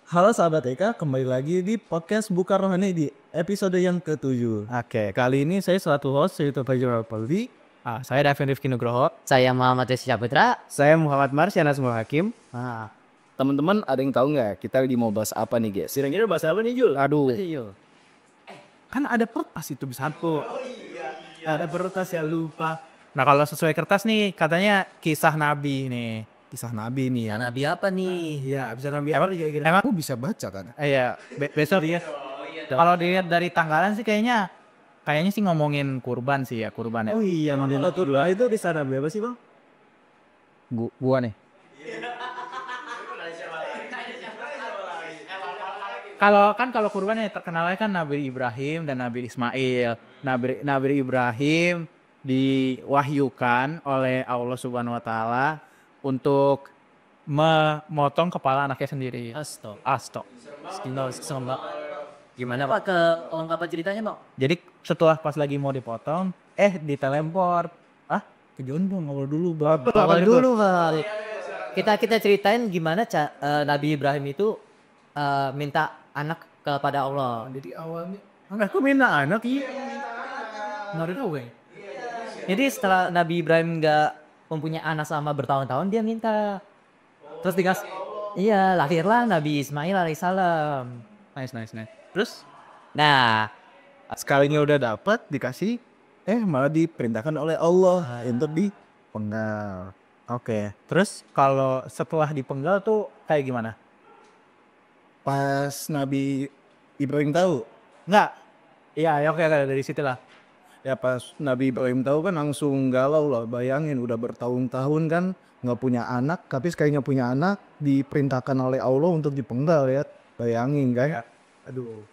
Halo sahabat Eka, kembali lagi di podcast Buka Rohani di episode yang ke-7. Oke, kali ini saya selaku host yaitu Fajar Alpaldi. Saya Davin Rifki Nugroho. Saya Muhammad Rizky Putra. Saya Muhammad Marsyana Semua Hakim. Nah, Teman-teman ada yang tahu nggak kita lagi mau bahas apa nih guys? Kira-kira bahas apa nih Jul? Aduh, Kan ada kertas itu bisa aku. Ada kertas ya lupa. Nah kalau sesuai kertas nih katanya kisah Nabi nih. Kisah Nabi nih ya. Nabi apa nih? Iya, bisa Nabi apa kira-kira? Emang aku bisa baca kan? iya besok ya. Kalau dilihat dari tanggalan sih kayaknya sih ngomongin kurban sih ya, kurban ya. Oh iya, Nabi tuh lah itu kisah Nabi apa sih bang? Gua nih. Kalau kurban ya terkenalnya kan Nabi Ibrahim dan Nabi Ismail. Nabi Ibrahim diwahyukan oleh Allah Subhanahu wa taala untuk memotong kepala anaknya sendiri. Asto. Gimana Pak ke lengkapan ceritanya Bang? Jadi setelah pas lagi mau dipotong, diteleport. Ke John dong, ngobrol dulu bang. Awal dulu Bang. Kita ceritain gimana Nabi Ibrahim itu minta anak kepada Allah. Jadi awalnya, aku minta anak iya. Nggak tahu gue. Jadi setelah Nabi Ibrahim nggak mempunyai anak selama bertahun-tahun, dia minta. Terus iya, lahirlah Nabi Ismail alaihissalam. Nice. Terus Nah, Sekalinya udah dapat dikasih, malah diperintahkan oleh Allah untuk dipenggal. Oke, terus kalau setelah dipenggal tuh kayak gimana? pas Nabi Ibrahim tahu, Enggak. Iya, ya oke dari situ lah. ya pas Nabi Ibrahim tahu kan langsung galau lah. Bayangin udah bertahun-tahun kan nggak punya anak, tapi sekalinya punya anak diperintahkan oleh Allah untuk dipenggal ya. Bayangin kan? Aduh.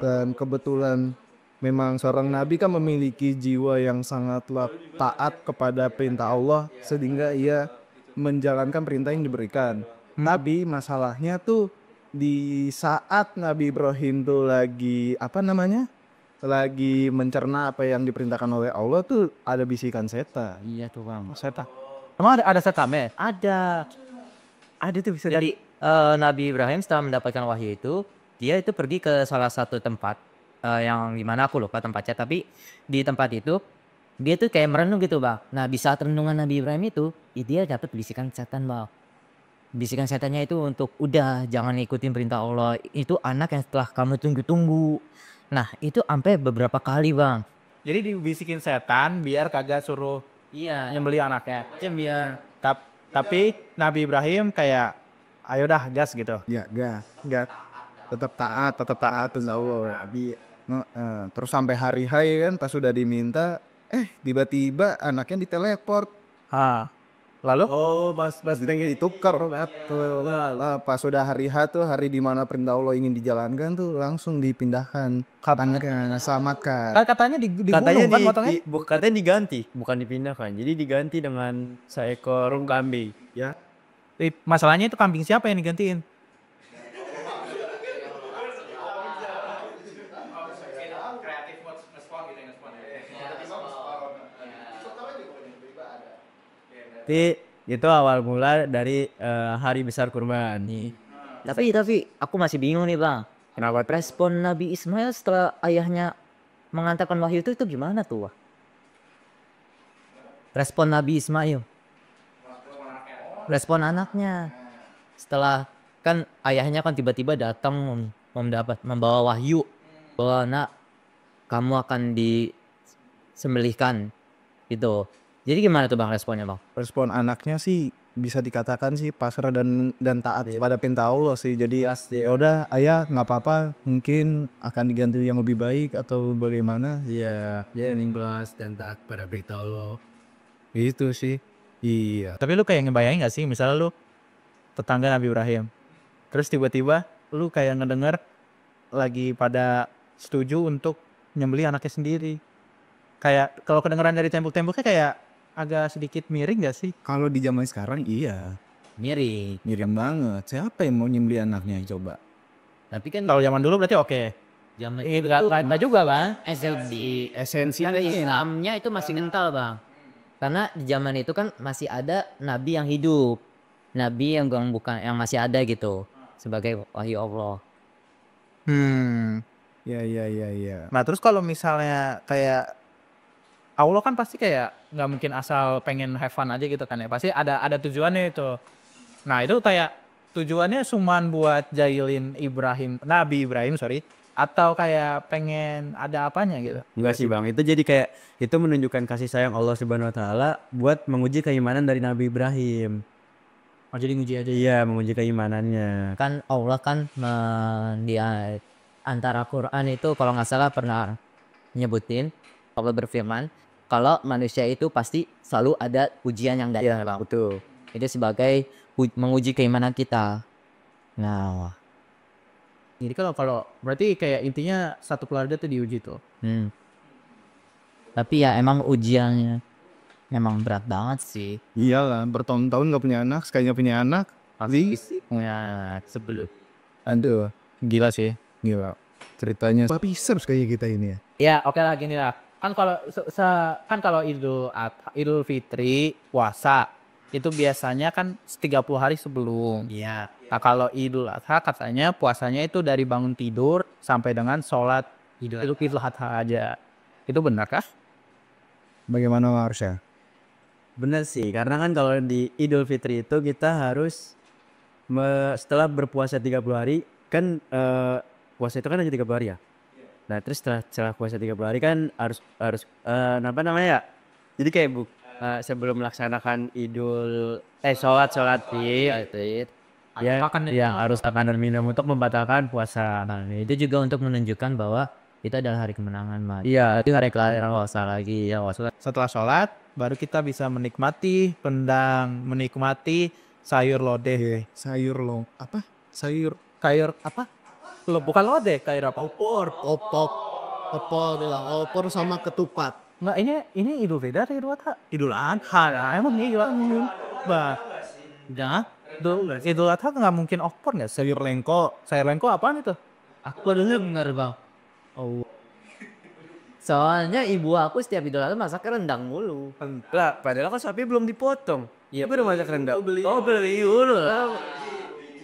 Dan kebetulan memang seorang Nabi kan memiliki jiwa yang sangatlah taat kepada perintah Allah sehingga ia menjalankan perintah yang diberikan. Nabi masalahnya tuh di saat Nabi Ibrahim tuh lagi lagi mencerna apa yang diperintahkan oleh Allah tuh ada bisikan setan. iya tuh Bang. Setan. Emang ada setannya? Ada tuh bisa. Jadi Nabi Ibrahim setelah mendapatkan wahyu itu, dia itu pergi ke salah satu tempat yang dimana aku lupa tempatnya, tapi di tempat itu dia tuh kayak merenung gitu Bang. Nah di saat renungan Nabi Ibrahim itu, dia dapat bisikan setan Bang. Bisikan setannya itu untuk udah jangan ikutin perintah Allah. Itu anak yang setelah kamu tunggu-tunggu. Nah itu sampai beberapa kali Bang. Jadi dibisikin setan biar kagak suruh Iya. nyembeli anaknya. Biar Tapi Nabi Ibrahim kayak ayo dah gas gitu. Ya, enggak. Tetap taat kepada Allah. Nabi. Terus sampai hari H kan pas sudah diminta, tiba-tiba anaknya diteleport. Lalu Pas ditukar pas sudah hari H tuh hari di mana perintah Allah ingin dijalankan tuh langsung dipindahkan anaknya selamatkan. katanya dibunuh kan potongnya? Katanya diganti, bukan dipindahkan. Jadi diganti dengan seekor kambing. Ya, Masalahnya itu kambing siapa yang digantiin? Tapi itu awal mula dari hari besar kurban nih. Tapi aku masih bingung nih Bang. Kenapa? Respon Nabi Ismail setelah ayahnya mengantarkan wahyu itu gimana tuh Wah? Respon Nabi Ismail. Respon anaknya. Setelah kan ayahnya kan tiba-tiba datang membawa wahyu bahwa nak kamu akan disembelihkan gitu. Jadi gimana tuh Bang responnya Bang? respon anaknya sih bisa dikatakan sih pasrah dan taat pada perintah Allah sih. Jadi ya udah ayah nggak apa-apa, mungkin akan diganti yang lebih baik atau bagaimana. Iya, dia ikhlas dan taat pada perintah Allah. Itu sih. Iya. Tapi lu kayak ngebayangin gak sih misalnya lu tetangga Nabi Ibrahim. Terus tiba-tiba lu kayak ngedenger lagi pada setuju untuk nyembeli anaknya sendiri. Kayak kalau kedengeran dari tembok-temboknya kayak agak sedikit miring gak sih? Kalau di zaman sekarang iya, Mirip. miring banget. Siapa yang mau nyembeli anaknya coba? Tapi kan Kalau zaman dulu berarti oke. zaman Enggak juga Bang. di Esensinya Islamnya itu masih kental Bang. Karena di zaman itu kan masih ada nabi yang hidup. Nabi yang bukan yang masih ada gitu. sebagai wahyu Allah. Ya. Nah terus kalau misalnya kayak Allah kan pasti kayak nggak mungkin asal pengen have fun aja gitu kan ya. Pasti ada tujuannya itu. Nah itu kayak tujuannya cuman buat jahilin Nabi Ibrahim sorry. Atau kayak pengen ada apanya gitu. Enggak sih Bang, itu jadi kayak itu menunjukkan kasih sayang Allah Subhanahu wa taala buat menguji keimanan dari Nabi Ibrahim. Oh jadi nguji aja. Iya, menguji keimanannya. Kan Allah kan di antara Quran itu kalau nggak salah pernah nyebutin, Allah berfirman kalau manusia itu pasti selalu ada ujian yang datang. Iya, betul. Itu sebagai menguji keimanan kita. Nah, Jadi kalau berarti kayak intinya satu keluarga tuh diuji tuh. tapi ya emang ujiannya memang berat banget sih. Iyalah, bertahun-tahun nggak punya anak, sekalinya punya anak, pasti Ya, sebelum. aduh, Gila sih. gila. Ceritanya pisers kayak kita ini ya. Ya oke lah gini lah. Kan kalau Idul Fitri puasa itu biasanya kan 30 hari sebelum. Iya. Nah kalau Idul Adha katanya puasanya itu dari bangun tidur sampai dengan sholat Idul Adha aja. Itu benar kah? Bagaimana harusnya? Bener sih, karena kan kalau di Idul Fitri itu kita harus setelah berpuasa 30 hari kan puasa itu kan hanya 30 hari ya. Nah, terus setelah puasa 30 hari kan harus apa namanya ya? Jadi kayak sebelum melaksanakan sholat Id ya, harus makan dan minum untuk membatalkan puasa. Nah, itu juga untuk menunjukkan bahwa itu adalah hari kemenangan, Mas. Iya, Itu hari kelahiran Allah lagi ya, Allah. Setelah sholat baru kita bisa menikmati rendang, menikmati sayur lodeh. Sayur lo apa? Sayur Sayur apa? Lo bukan lodeh, kayak apa? opor sama ketupat. Enggak, ini Idul Fitri atau Idul Adha? Idul Adha. Nah, emang ini Idul Adha. Bah. Nah, Idul Adha nggak mungkin opor nggak? Sayur lengko. Sayur lengko apaan itu? Aku dulu bener, Bang. Oh, Soalnya ibu aku setiap Idul Adha masak rendang mulu. lah, padahal kan sapi belum dipotong. Iya, baru masak rendang. Oh, beli dulu.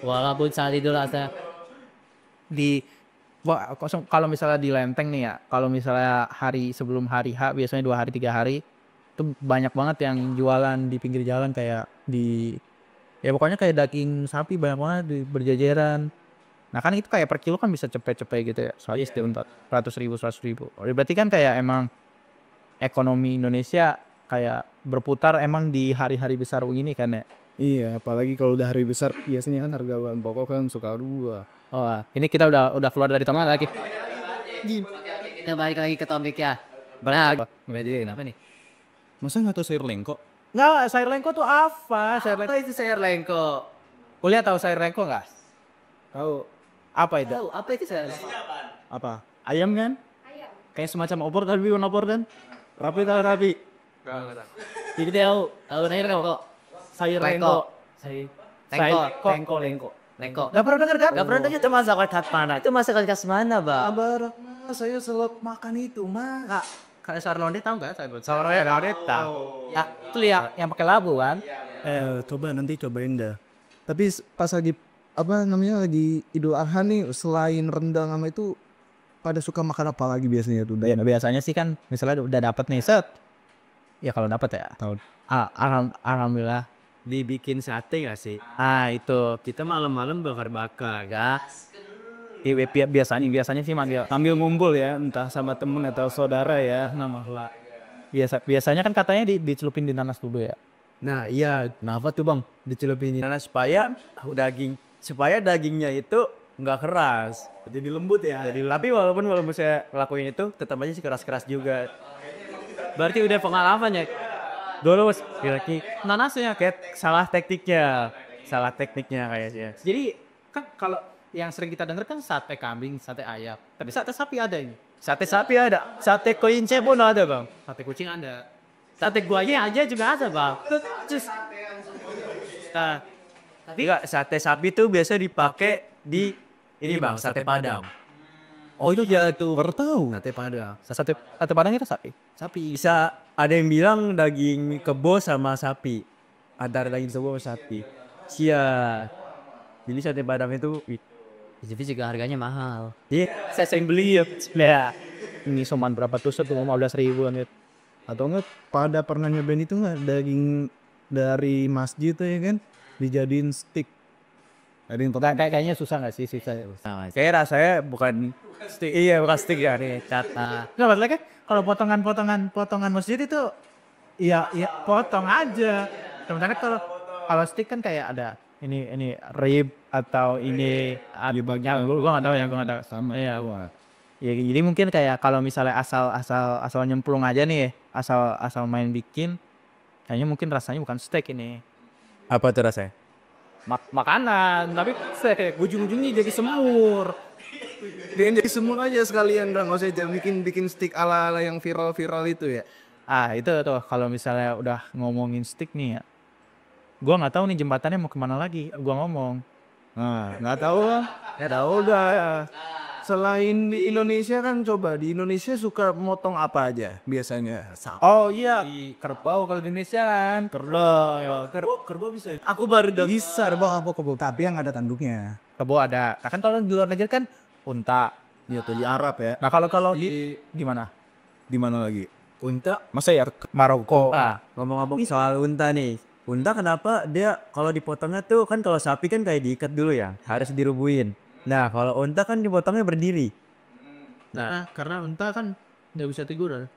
Walaupun saat Idul Adha kalau misalnya di Lenteng nih ya, kalau misalnya hari sebelum hari H biasanya 2 hari 3 hari itu banyak banget yang jualan di pinggir jalan kayak ya pokoknya kayak daging sapi banyak banget di berjajaran. Nah kan itu kayak per kilo kan bisa cepet-cepet gitu ya, soalnya setiap 100.000. Berarti kan kayak emang ekonomi Indonesia kayak berputar emang di hari-hari besar ini kan ya. Iya, apalagi kalau udah hari besar biasanya kan harga bahan pokok kan suka dua. Oh, ini kita udah keluar dari tengah lagi. kita balik lagi ke topik ya. Benar. Apa nih? Masa nggak tahu sayur lengko? Nggak, sayur lengko tuh apa? Sayur lengko. Itu sayur lengko. Kuliah tahu sayur lengko nggak? Tahu. Apa itu? Tahu apa itu sayur lengko? Apa? Ayam kan? Kayak semacam opor tapi bukan opor kan? Rapi. Jadi tahu sayur lengko. Sayur Lengko. lengko. Lengko. Gak pernah denger kan? Gak pernah dengar itu masakan khas mana? Itu masakan khas mana, Bang? Sabar, saya selalu makan itu mah. Kayak sayur lodeh tahu nggak? Sayur lodeh tahu. Ya itu yang pakai labu kan? Coba nanti cobain dah. Tapi pas lagi apa namanya lagi Idul Adha nih, selain rendang sama itu pada suka makan apa lagi biasanya tuh? Ya biasanya sih kan misalnya udah dapet nih set. Ya kalau dapet ya. Tahu. Alhamdulillah. Dibikin sate gak sih? Itu Kita malam-malam bakar-bakar, gak? biasanya sih sambil ngumpul ya, entah sama temen atau saudara ya, nama biasanya kan katanya dicelupin di nanas dulu ya. Nah iya, kenapa tuh Bang dicelupin nanas supaya dagingnya itu nggak keras, jadi lembut ya. Jadi tapi walaupun saya lakuin itu tetap aja sih keras-keras juga. Berarti udah pengalaman ya. Dulu kira-kira nanasnya kayak salah tekniknya kayaknya. Jadi kan kalau yang sering kita dengar kan sate kambing, sate ayam, tapi sate sapi ada ini. Sate sapi ada, sate koince pun ada Bang. Sate kucing ada. Sate guanya aja juga ada, Bang. Nah, enggak, sate sapi tuh biasa dipakai di ini Bang, sate Padang. Oh itu dia tuh. Baru tahu. Sate Padang. Sate Padang itu sapi. Sapi bisa ada yang bilang daging kebo sama sapi. Antara daging kebo sama sapi. Sia. Jadi sate Padang itu Tapi juga harganya mahal. Saya sering beli ya. Ini cuman berapa tusuk tuh 15.000 gitu. Atau enggak pada pernah nyobain itu enggak daging dari masjid tuh ya kan dijadiin stick. Ada yang pernah Kayaknya susah nggak sih sisa? kayak rasanya bukan stick. Iya, bukan stick ya nih. Nggak masalah kan kalau potongan masjid itu ya potong aja. Sementara kalau stick kan kayak ada ini rib atau ini ada bagian gua nggak tahu ya, gua nggak tahu sama ya gua. Ya jadi mungkin kayak kalau misalnya asal nyemplung aja nih, asal main bikin, kayaknya mungkin rasanya bukan steak ini. Apa tuh rasanya? Makanan, tapi ujung-ujungnya jadi semur. dia jadi semua aja sekalian nggak usah jangan bikin stick ala yang viral itu ya. Itu tuh kalau misalnya udah ngomongin stick nih ya, gua nggak tahu nih jembatannya mau kemana lagi. Gua ngomong, Nah, nggak tahu lah. Ya tahu udah. Selain di Indonesia kan coba di Indonesia suka motong apa aja biasanya? oh iya, kerbau kalau di Indonesia kan. Kerbau bisa. Aku baru bisa kerbau tapi yang ada tanduknya. Kerbau ada. Nah kan kalau di luar negeri kan unta. Iya tuh di Arab ya. Nah kalau gimana? Di mana lagi? Unta? Masa ya Maroko? Ngomong-ngomong soal unta nih. Unta kenapa dia kalau dipotongnya tuh kan kalau sapi kan kayak diikat dulu ya, harus dirubuhin. Nah, kalau unta kan dipotongnya berdiri. Nah karena unta kan nggak bisa tiduran.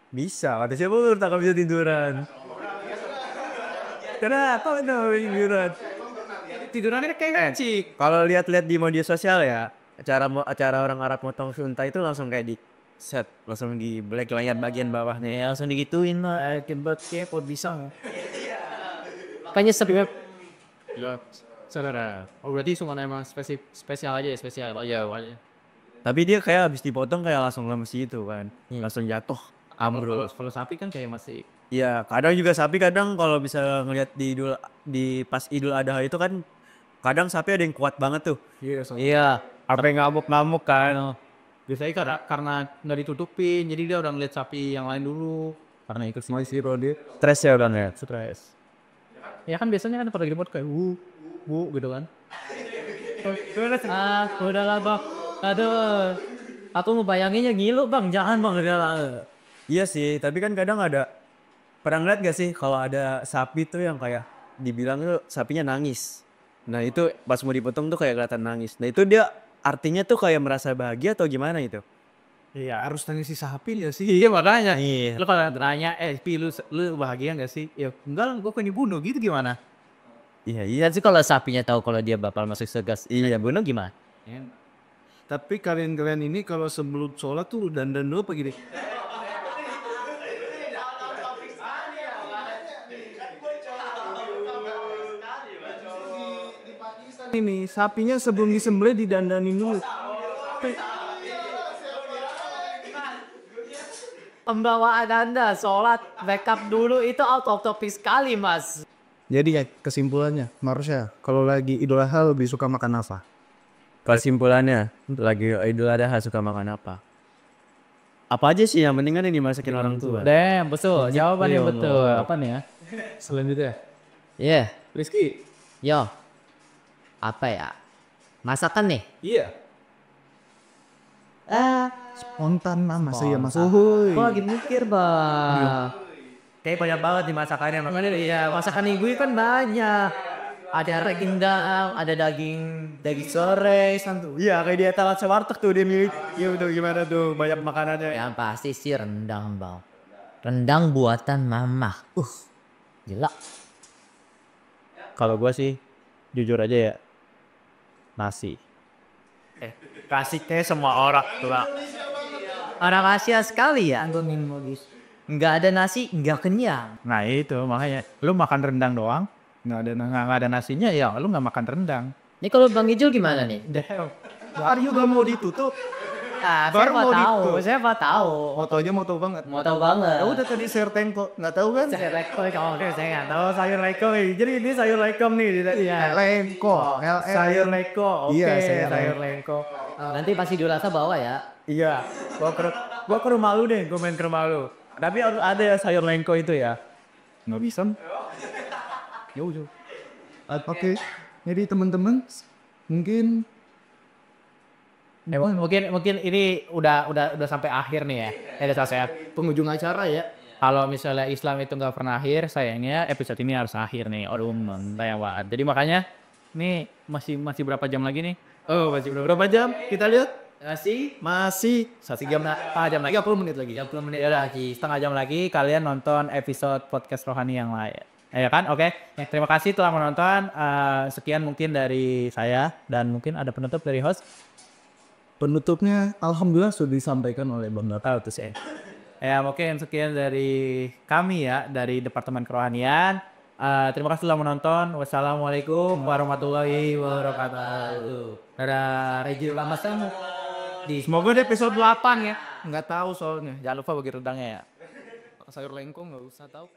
Bisa, kata siapa unta nggak bisa tiduran? Kenapa nggak bisa tiduran? Tidurannya kayak cik. Kalau lihat-lihat di media sosial ya, acara orang Arab motong unta itu langsung kayak di set, langsung di black layar bagian bawahnya ya, langsung digituin lah. Akibat kok bisa. Makanya sebenarnya Ya, saudara. Oh berarti cuma emang spesial aja ya, spesial aja. Tapi dia kayak habis dipotong kayak langsung lemes gitu kan, langsung jatuh. Ambrol. Kalau sapi kan kayak masih. Iya, kadang juga sapi kadang kalau bisa ngelihat di pas Idul Adha itu kan kadang sapi ada yang kuat banget tuh. iya, Apa yang ngamuk-ngamuk kan. Biasanya karena nggak ditutupin, jadi dia udah ngeliat sapi yang lain dulu. Karena ikut semua sih dia Stres ya udah ya. stres. Ya kan biasanya kan pada report kayak gitu kan. udahlah bang. Aduh, aku mau bayanginnya ngilu bang, jangan bang, udahlah. Iya sih, tapi kan kadang ada pernah ngeliat gak sih kalau ada sapi tuh yang kayak dibilang tuh sapinya nangis. Nah itu pas mau dipotong tuh kayak kelihatan nangis. Nah itu dia artinya tuh kayak merasa bahagia atau gimana itu? Iya harus tanya si sapi ya sih. Iya makanya. Iya. Lo kalau nanya, Pi lu bahagia nggak sih? Ya enggak lah, gue pengen dibunuh gitu gimana? Iya sih kalau sapinya tahu kalau dia bakal masuk surga, iya bunuh gimana? Tapi kalian ini kalau sebelum sholat tuh dandan dulu apa gini? Ini sapinya sebelum disembelih didandanin dulu. Pembawaan Anda sholat backup dulu itu out of topic sekali mas. Jadi ya kesimpulannya, Marsha, kalau lagi Idul Adha lebih suka makan apa? Kesimpulannya lagi Idul Adha suka makan apa? Apa aja sih yang penting kan yang dimasakin orang tua. Betul, jawabannya betul. Apa nih ya? Selanjutnya. Iya, Rizky. yo. Apa ya? Masakan nih? Iya. Spontan mama saya mas. Kok lagi mikir bang? Kayak banyak banget di masakannya. Iya, masakan ibu kan banyak. Ada rendang, ada daging sore, santu. Iya kayak di etalase warteg tuh dia milih. Iya tuh gimana tuh banyak makanannya. Yang pasti sih rendang bang. Rendang buatan mama. Gila. Kalau gua sih jujur aja ya, nasi. Kasihnya semua orang tuh. Orang Asia sekali ya. Nggak ada nasi, nggak kenyang. Nah itu makanya lu makan rendang doang, nggak ada nasinya ya lu nggak makan rendang. Ini kalau Bang Ijul gimana nih? Hari juga mau ditutup. Ah, Baru mau saya mau tahu. Motonya moto banget. Mau tahu banget. Ya udah tadi share tempo, nggak tahu kan? Saya lekol kalau saya nggak tahu. Sayur leko nih. Jadi ini sayur lekom nih. Iya. Lengko, Sayur leko. Oke, Iya, sayur leko. Nanti pasti dirasa bawa ya. Iya. Gua ke rumah lu deh. Gua main ke rumah lu. Tapi harus ada ya sayur lengko itu ya. nggak bisa. Ya udah. Oke. Jadi teman-teman mungkin Mungkin ini udah sampai akhir nih ya. Udah selesai penghujung acara ya. Kalau misalnya Islam itu nggak pernah akhir, sayangnya episode ini harus akhir nih. Aduh, sayang banget. Jadi makanya nih masih berapa jam lagi nih? Oh, masih berapa jam? Kita lihat. Masih 1 jam, setengah jam lagi, 30 menit lagi. 30 menit lagi, setengah jam lagi kalian nonton episode podcast rohani yang lain. Ya kan? Oke. Terima kasih telah menonton. Sekian mungkin dari saya dan mungkin ada penutup dari host. penutupnya alhamdulillah sudah disampaikan oleh Bang Nata tuh saya. Ya mungkin sekian dari kami ya dari Departemen Kerohanian. Terima kasih telah menonton. Wassalamualaikum warahmatullahi wabarakatuh. Dadah, Regi Lama Samu. Semoga di episode 8 ya. Nggak tahu soalnya. Jangan lupa bagi rendangnya ya. Sayur lengkong nggak usah tahu.